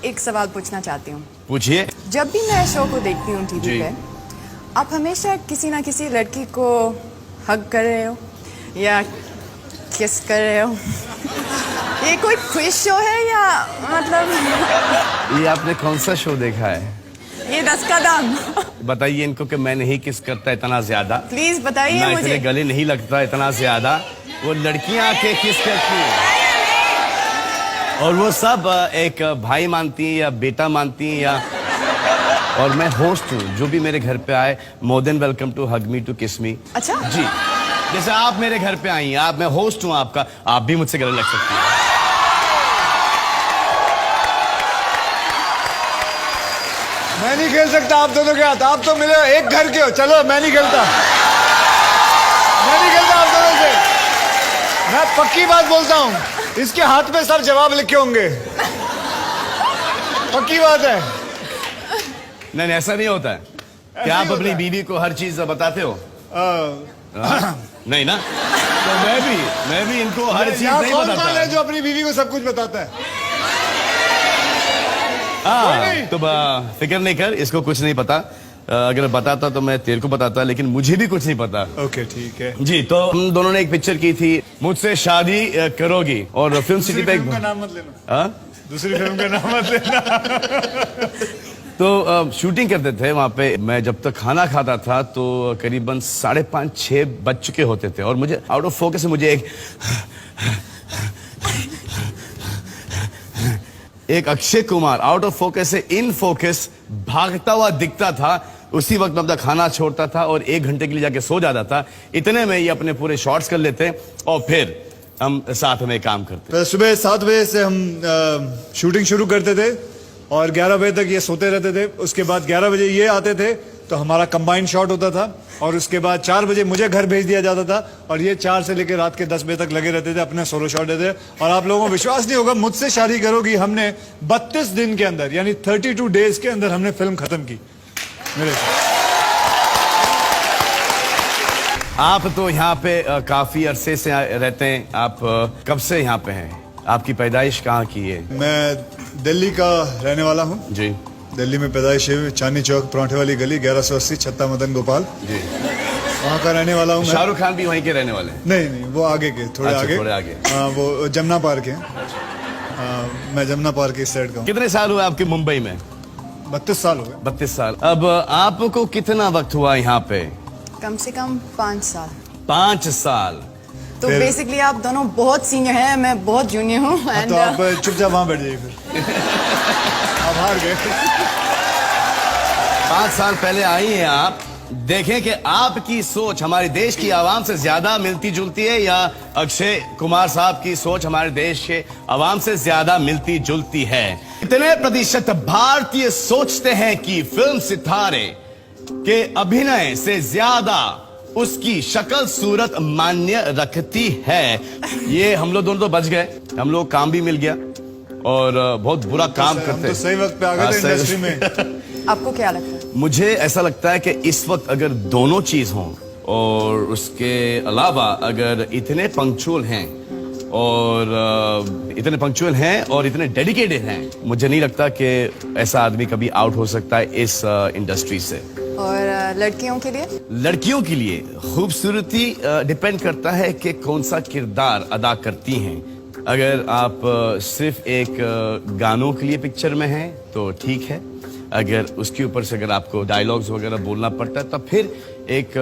एक सवाल पूछना चाहती हूँ। पूछिए। जब भी मैं शो को देखती हूँ टीवी पे, आप हमेशा किसी ना किसी लड़की को हग कर रहे हो या किस कर रहे हो। ये कोई क्विज शो है या मतलब ये आपने कौन सा शो देखा है? ये 10 का दाम। बताइए इनको कि मैं नहीं किस करता इतना ज्यादा। प्लीज बताइए मैं मुझे। इतने गले नहीं लगता इतना ज्यादा। वो लड़कियां आके किस करती हैं और वो सब एक भाई मानती है या बेटा मानती है या। और मैं होस्ट हूँ, जो भी मेरे घर पे आए more than welcome to hug me to kiss me. अच्छा जी, जैसे आप मेरे घर पे आई हैं, आप, मैं होस्ट हूँ आपका, आप भी मुझसे गले लग सकती हैं। मैं नहीं खेल सकता आप दोनों के हाथ, आप तो मिले एक घर के हो। चलो मैं नहीं खेलता, मैं नहीं खेलता आप दोनों से। मैं पक्की बात बोलता हूँ, इसके हाथ में सब जवाब लिखे होंगे, पक्की बात है। नहीं ऐसा नहीं होता है। क्या आप अपनी बीवी को हर चीज बताते हो? नहीं ना, तो मैं भी इनको हर चीज नहीं कौन बताता। है जो अपनी बीवी को सब कुछ बताता है? तो फिक्र नहीं कर, इसको कुछ नहीं पता। अगर बताता तो मैं तेरे को बताता, लेकिन मुझे भी कुछ नहीं पता। ओके ठीक है जी। तो हम दोनों ने एक पिक्चर की थी, मुझसे शादी करोगी, और फिल्म सिटी पे फिल्म का नाम मत लेना। दूसरी फिल्म का नाम मत लेना। तो शूटिंग करते थे वहां पे। मैं जब तक खाना खाता था तो करीबन 5:30-6 बज चुके होते थे, और मुझे आउट ऑफ फोकस मुझे एक Akshay Kumar out of focus से इन फोकस भागता हुआ दिखता था। उसी वक्त मैं अपना खाना छोड़ता था और 1 घंटे के लिए जाके सो जाता था। इतने में ये अपने पूरे शॉट्स कर लेते और फिर हम साथ में काम करते। सुबह 7 बजे से हम शूटिंग शुरू करते थे और 11 बजे तक ये सोते रहते थे। उसके बाद 11 बजे ये आते थे तो हमारा कंबाइंड शॉट होता था, और उसके बाद 4 बजे मुझे घर भेज दिया जाता था, और ये 4 से लेकर रात के 10 बजे तक लगे रहते थे अपने सोलो शॉट देते। और आप लोगों को विश्वास नहीं होगा, मुझसे शादी करोगी हमने 32 दिन के अंदर, यानी 32 डेज के अंदर हमने फिल्म खत्म की मेरे साथ। आप तो यहाँ पे काफी अरसे से रहते हैं। आप कब से यहाँ पे हैं? आपकी पैदाइश कहाँ की है? मैं दिल्ली का रहने वाला हूँ जी। दिल्ली में पैदाइश है, चांदनी चौक परांठे वाली गली 1180 छत्ता मदन गोपाल जी, वहाँ का रहने वाला हूँ। शाहरुख खान भी वहीं के रहने वाले हैं? नहीं, वो आगे के, थोड़े अच्छा, आगे। थोड़े आगे। वो जमुना पार्क है। मैं जमुना पार्क इस साइड का हूँ। कितने साल हुए आपके मुंबई में? 32 साल हो गए। 32 साल। अब आपको कितना वक्त हुआ यहाँ पे? कम से कम 5 साल। 5 साल। तो बेसिकली आप दोनों बहुत सीनियर हैं, मैं बहुत जूनियर हूँ। तो आप चुपचाप वहाँ बैठ जाइए फिर। आप हार गए। 5 साल पहले आई हैं आप। देखें कि आपकी सोच हमारे देश की आवाम से ज्यादा मिलती जुलती है या अक्षय कुमार साहब की सोच हमारे देश के आवाम से ज्यादा मिलती जुलती है। इतने प्रतिशत भारतीय सोचते हैं कि फिल्म सितारे के अभिनय से ज्यादा उसकी शक्ल सूरत मान्य रखती है। ये हम लोग दोनों तो बच गए, हम लोग काम भी मिल गया और बहुत बुरा काम करते। तो सही वक्त पे आ गए थे इंडस्ट्री में। आपको क्या लगता है? मुझे ऐसा लगता है कि इस वक्त अगर दोनों चीज हों और उसके अलावा अगर इतने पंक्चुअल हैं और इतने डेडिकेटेड हैं, मुझे नहीं लगता कि ऐसा आदमी कभी आउट हो सकता है इस इंडस्ट्री से। और लड़कियों के लिए? लड़कियों के लिए खूबसूरती डिपेंड करता है कि कौन सा किरदार अदा करती हैं। अगर आप सिर्फ एक गानों के लिए पिक्चर में हैं तो ठीक है। अगर उसके ऊपर से अगर आपको डायलॉग्स वगैरह बोलना पड़ता है तब फिर एक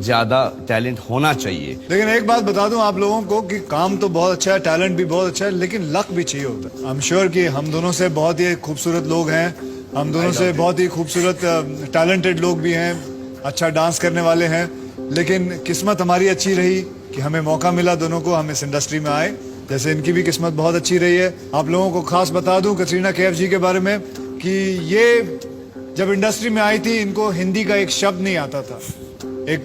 ज्यादा टैलेंट होना चाहिए। लेकिन एक बात बता दूं आप लोगों को कि काम तो बहुत अच्छा है, टैलेंट भी बहुत अच्छा है, लेकिन लक भी चाहिए होता है। आई एम श्योर कि हम दोनों से बहुत ही खूबसूरत लोग हैं, हम दोनों से बहुत ही खूबसूरत टैलेंटेड लोग भी हैं, अच्छा डांस करने वाले हैं, लेकिन किस्मत हमारी अच्छी रही कि हमें मौका मिला दोनों को, हम इस इंडस्ट्री में आए। जैसे इनकी भी किस्मत बहुत अच्छी रही है। आप लोगों को खास बता दूं कटरीना कैफ जी के बारे में कि ये जब इंडस्ट्री में आई थी इनको हिंदी का एक शब्द नहीं आता था। एक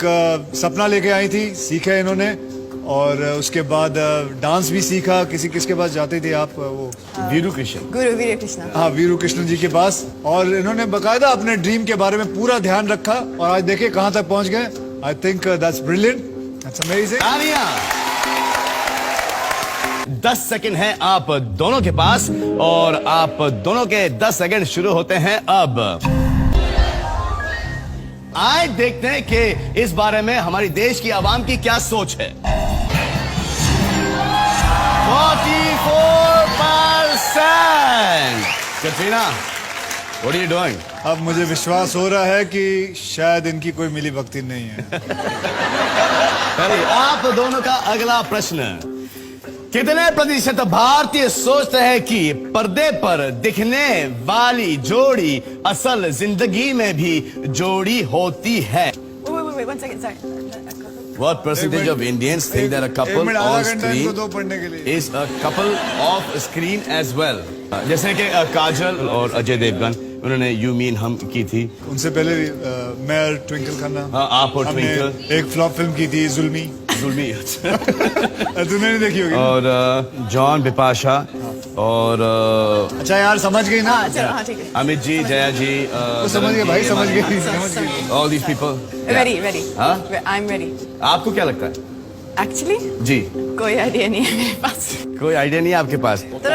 सपना लेके आई थी, सीखा इन्होंने, और उसके बाद डांस भी सीखा। किसके पास जाते थे आप? वो वीरू कृष्ण, गुरु वीरू कृष्ण। हाँ, वीरू कृष्ण जी के पास। और इन्होंने बकायदा अपने ड्रीम के बारे में पूरा ध्यान रखा और आज देखिए कहाँ तक पहुंच गए। I think that's brilliant, that's amazing. 10 second है आप दोनों के पास और आप दोनों के 10 सेकंड शुरू होते हैं अब। आए देखते हैं कि इस बारे में हमारी देश की आवाम की क्या सोच है। 44%। Katrina, what are you doing? अब मुझे विश्वास हो रहा है कि शायद इनकी कोई मिली भक्ति नहीं है। चलिए, आप दोनों का अगला प्रश्न। कितने प्रतिशत भारतीय सोचते हैं कि पर्दे पर दिखने वाली जोड़ी असल जिंदगी में भी जोड़ी होती है? Wait, 1 second, sorry. What percentage of Indians think that a couple on इनको दो पढ़ने के screen लिए। is a couple off screen as well? जैसे कि काजल और अजय देवगन, उन्होंने यू मीन हम की थी। उनसे पहले मैं और ट्विंकल खन्ना, हाँ, आप और हमने ट्विंकल। एक फ्लॉप फिल्म की थी जुल्मी। जुल्मी। तूने नहीं देखी होगी। और जॉन, बिपाशा और अच्छा यार, समझ गई ना? चलो, हाँ, ठीक है. अमित जी, जया जी, वो समझ गए भाई, समझ गए, समझ गए। All these people. Ready. हाँ? I'm ready. आपको क्या लगता है? Actually, जी, कोई आइडिया नहीं है मेरे पास. कोई आइडिया नहीं है आपके पास? तो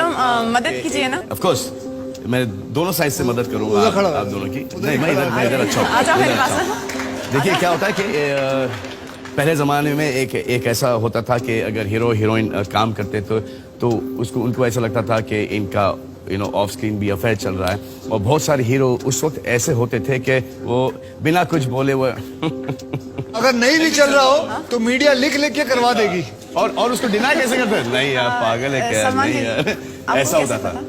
मदद कीजिए ना. ऑफ कोर्स, मैं दोनों साइड से मदद करूंगा उधर खड़ा आप दोनों की। नहीं, मैं इधर अच्छा हूँ। आ जाओ मेरे इधर पास अच्छा ना. हूँ। देखिए क्या होता है कि पहले जमाने में एक ऐसा होता था कि अगर हीरो हीरोइन काम करते तो उनको ऐसा लगता था कि इनका ऑफ स्क्रीन भी अफेयर चल रहा है। और बहुत सारे हीरो उस वक्त ऐसे होते थे कि वो बिना कुछ बोले वो अगर नहीं भी चल रहा हो तो मीडिया लिख के करवा देगी। और उसको डिनाई कैसे करते हैं? नहीं यार, पागल है क्या? सलमान नहीं जी, यार, आपको ऐसा कैसे होता था। पता?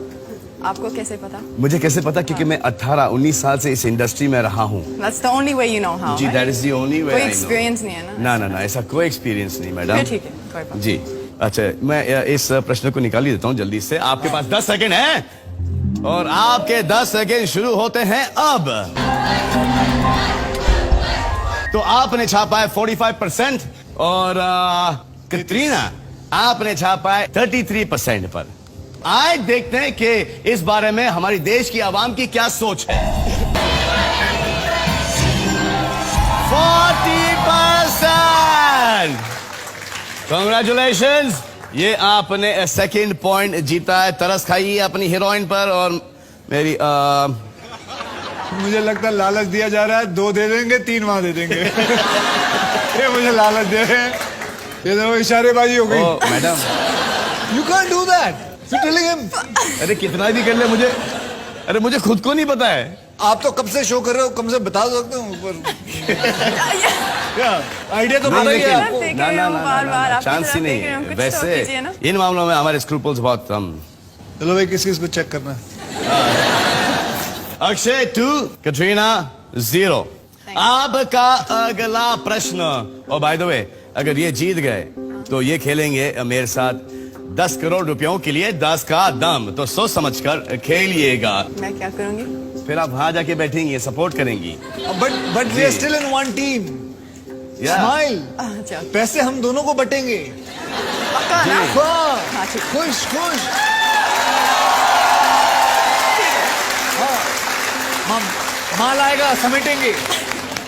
आपको कैसे पता? मुझे कैसे पता? क्योंकि मैं 18-19 साल से इस इंडस्ट्री में रहा हूँ। That's the only way you know how. जी, right? That is the only way कोई आई नो। एक्सपीरियंस नहीं है ना. ना, ऐसा कोई एक्सपीरियंस नहीं मैडम। फिर ठीक है, कोई बात. जी, अच्छा, मैं इस प्रश्न को निकाल ही देता हूँ जल्दी से। आपके पास 10 सेकंड है और आपके 10 सेकंड शुरू होते हैं अब। तो आपने छापा है 45% और कैटरीना आपने छापा है 33% पर। आए देखते हैं कि इस बारे में हमारी देश की आवाम की क्या सोच है। 40%। Congratulations, ये आपने सेकंड पॉइंट जीता है। तरस खाइए अपनी हीरोइन पर। और मेरी मुझे लगता है लालच दिया जा रहा है। 2 दे देंगे, 3 वहां दे देंगे। ये मुझे लालच दे रहे हैं। ये तो इशारेबाजी हो गई। Madam, you can do that. You telling him. अरे कितना भी कर ले, मुझे खुद को नहीं पता है। आप तो कब से शो कर रहे हो, कम से बता सकते हो ऊपर। क्या आइडिया तो पता ही है आपको। देख रहे हो बार-बार, आपकी चांस ही तरफ नहीं देख रहे हो, है। कुछ तो वैसे कीजिए ना. इन मामलों में हमारे स्क्रूपल्स बहुत कम। चलो भाई, किस को चेक करना है? अक्षय 2, कैटरीना 0। आपका अगला प्रश्न। और बाय द वे, अगर ये जीत गए तो ये खेलेंगे मेरे साथ 10 करोड़ रुपयों के लिए 10 का दम। तो सोच समझकर खेलिएगा। मैं क्या करूंगी? फिर आप वहां जाके बैठेंगी, सपोर्ट करेंगी। But we are still in one team. Smile. अच्छा, पैसे हम दोनों को बटेंगे। पक्का ना? हाँ, ठीक. खुश खुश। हाँ, माल आएगा, समेटेंगे।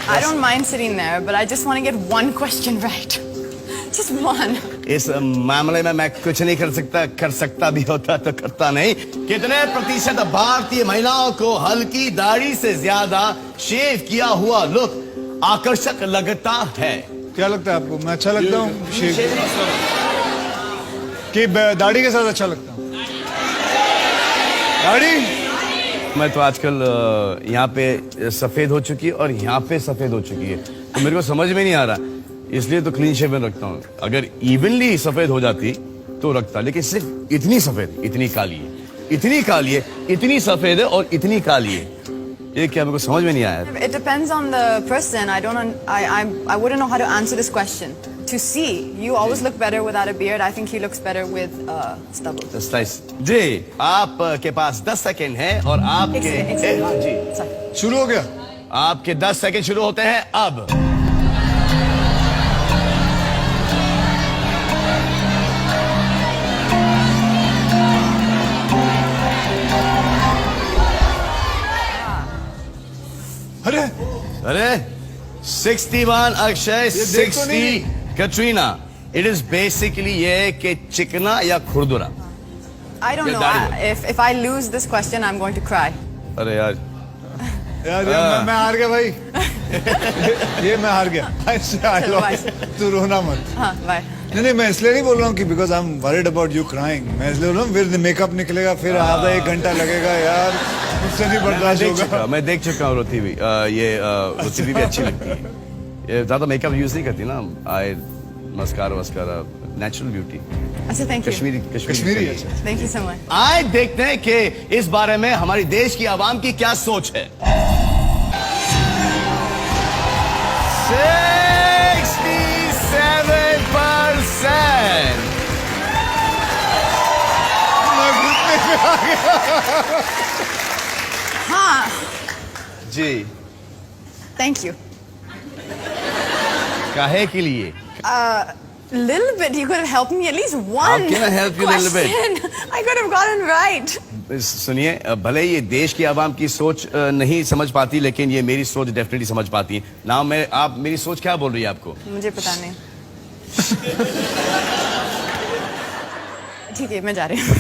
I don't mind sitting there, but I just want to get one question right. Just one. इस मामले में मैं कुछ नहीं कर सकता भी होता तो करता नहीं। कितने प्रतिशत भारतीय महिलाओं को हल्की दाढ़ी से ज्यादा शेव किया हुआ लुक आकर्षक लगता है? क्या लगता है आपको? मैं अच्छा लगता हूँ कि दाढ़ी के साथ अच्छा लगता हूँ? दाढ़ी मैं तो आजकल यहाँ पे सफेद हो चुकी है और यहाँ पे सफेद हो चुकी है, तो मेरे को समझ में नहीं आ रहा, इसलिए तो क्लीन शेवन रखता हूँ। अगर इवनली सफेद हो जाती तो रखता, लेकिन सिर्फ इतनी सफेद, इतनी काली है, इतनी काली है, इतनी सफेद है और इतनी काली है। ये क्या मेरे को समझ में नहीं आया। It depends on the person. I wouldn't know how to answer this question. To see, you always look better without a beard. I think he looks better with stubble. That's nice. जी, आपके पास 10 second है और आपके जी Sorry. शुरू हो गया। आपके 10 second शुरू होते हैं अब। अरे 61 अक्षय, देख तो 60 कैटरीना। इट इज बेसिकली ये कि चिकना या खुरदुरा। I don't Yeah, know. that If I lose this question, I'm going to cry. अरे यार यार मैं हार गया भाई। ये मैं हार गया। चलो, bye. तू रोना मत। हाँ, bye. नहीं मैं इसलिए नहीं बोल रहा हूँ कि because I am worried about you crying. मैं इसलिए बोल रहा हूँ फिर मेकअप निकलेगा, फिर आधा 1 घंटा लगेगा यार, मुझसे नहीं बर्दाश्त होगा। मैं देख चुका हूँ रोती हुई। ये रोती हुई भी अच्छी लगती है। ये ज्यादा मेकअप यूज नहीं करती ना, आई मस्कारा वस्कारा, नेचुरल ब्यूटी। अच्छा, thank you. कश्मीरी अच्छा। Thank you so much. आए देखते हैं कि इस बारे में हमारी देश की आवाम की क्या सोच है। 67%। हाँ, जी, thank you. काहे के लिए? Little bit. You could have helped me at least one. How can I help you a little bit? question. I could have gotten right. सुनिए, भले ये देश की आवाम की सोच नहीं समझ पाती, लेकिन ये मेरी सोच डेफिनेटली समझ पाती है ना। आप मेरी सोच क्या बोल रही है आपको? मुझे पता नहीं। ठीक है, मैं जा रही हूँ।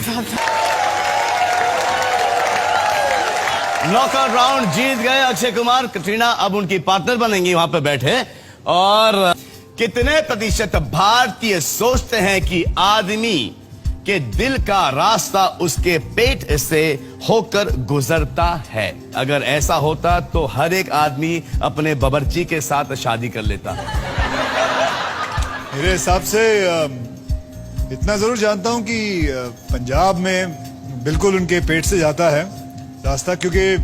नॉकआउट राउंड जीत गए अक्षय कुमार। कटरीना अब उनकी पार्टनर बनेंगी वहां पे बैठे। और कितने प्रतिशत भारतीय सोचते हैं कि आदमी के दिल का रास्ता उसके पेट से होकर गुजरता है? अगर ऐसा होता तो हर एक आदमी अपने बावर्ची के साथ शादी कर लेता। मेरे हिसाब से इतना जरूर जानता हूं कि पंजाब में बिल्कुल उनके पेट से जाता है रास्ता, क्योंकि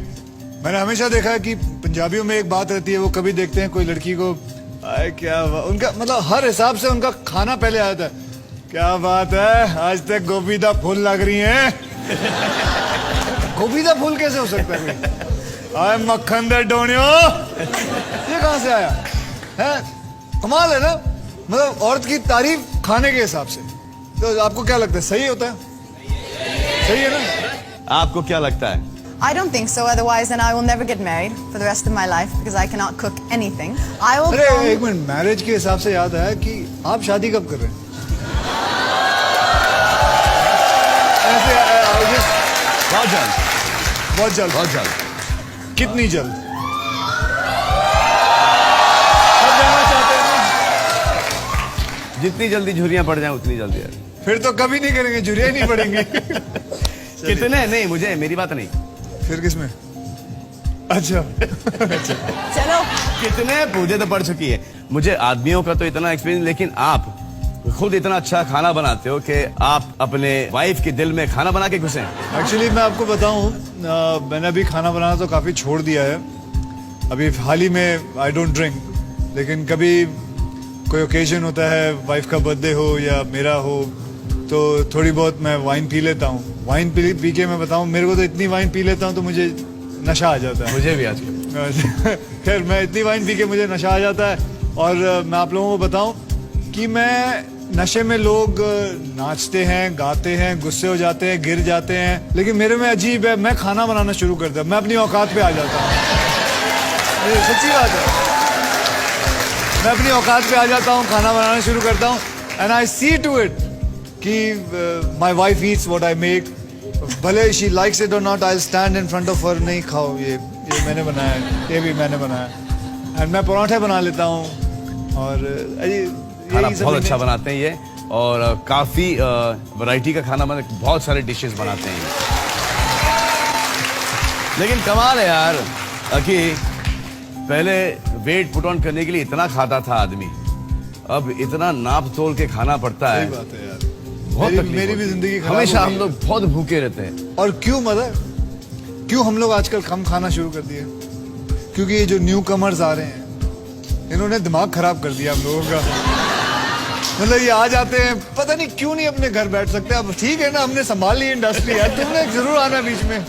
मैंने हमेशा देखा है कि पंजाबियों में एक बात रहती है, वो कभी देखते हैं कोई लड़की को, क्या उनका मतलब हर हिसाब से उनका खाना पहले आता है। क्या बात है, आज तक गोभी दा फूल लग रही है। गोभी दा फूल कैसे हो सकता है कोई? आए मक्खन दे डोनियो, ये कहां से आया है? कमाल है ना, मतलब औरत की तारीफ खाने के हिसाब से। तो आपको क्या लगता है, सही होता है? सही है ना? आपको क्या लगता है? I don't think so. Otherwise, then I will never get married for the rest of my life because I cannot cook anything. I will. अरे एक मिनट, मैरिज के हिसाब से याद आया कि आप शादी कब कर रहे हैं? बहुत जल्द, बहुत जल्द। बहुत जल्द। कितनी जल्द? सब जाना चाहते हैं ना? जितनी जल्दी झुर्रियां पड़ जाएं उतनी जल्दी यार। फिर तो कभी नहीं करेंगे, झुर्रियां नहीं पड़ेंगी। कितने? नहीं, मुझे मेरी बात नहीं। फिर किसमें? अच्छा। चलो। कितने? मुझे तो पड़ चुकी है। मुझे आदमियों का तो इतना एक्सपीरियंस, लेकिन आप खुद इतना अच्छा खाना बनाते हो कि आप अपने वाइफ के दिल में खाना बना के घुसे। एक्चुअली मैं आपको बताऊं, मैंने अभी खाना बनाना तो काफी छोड़ दिया है। अभी हाल ही में आई डोंट ड्रिंक, लेकिन कभी कोई ओकेजन होता है, वाइफ का बर्थडे हो या मेरा हो, तो थोड़ी बहुत मैं वाइन पी लेता हूँ। वाइन पी के मैं बताऊँ, मेरे को तो इतनी वाइन पी लेता हूँ तो मुझे नशा आ जाता है। मुझे भी आजकल खैर मैं इतनी वाइन पी के मुझे नशा आ जाता है। और मैं आप लोगों को बताऊं कि मैं नशे में लोग नाचते हैं, गाते हैं, गुस्से हो जाते हैं, गिर जाते हैं, लेकिन मेरे में अजीब है, मैं खाना बनाना शुरू करता हूँ, मैं अपनी औकात पे आ जाता हूँ। ये सच्ची बात है, मैं अपनी औकात पे आ जाता हूँ, खाना बनाना शुरू करता हूँ। And I see to it कि my wife eats what I make, भले शी लाइक्स इट और not, I stand in front of her, नहीं खाओ, ये मैंने बनाया है, ये भी मैंने बनाया। एंड मैं पराठे बना लेता हूँ और खाना बहुत अच्छा बनाते हैं ये, और काफी वैरायटी का खाना बनाते, बहुत सारे डिशेस बनाते हैं। लेकिन कमाल है यार कि पहले वेट पुट ऑन करने के लिए इतना खाता था आदमी, अब इतना नाप तोल के खाना पड़ता है। सही बात है यार, बहुत मेरी भी जिंदगी खराब हमेशा हो हम गई। लोग बहुत भूखे रहते हैं। और क्यों मदर, क्यों हम लोग आजकल कम खाना शुरू कर दिए? क्योंकि ये जो न्यू कमर्स आ रहे हैं, इन्होंने दिमाग खराब कर दिया हम लोगों का। मतलब ये आ जाते हैं, पता नहीं क्यों नहीं अपने घर बैठ सकते। अब ठीक है ना, हमने संभाल ली इंडस्ट्री है, तुमने जरूर आना बीच में।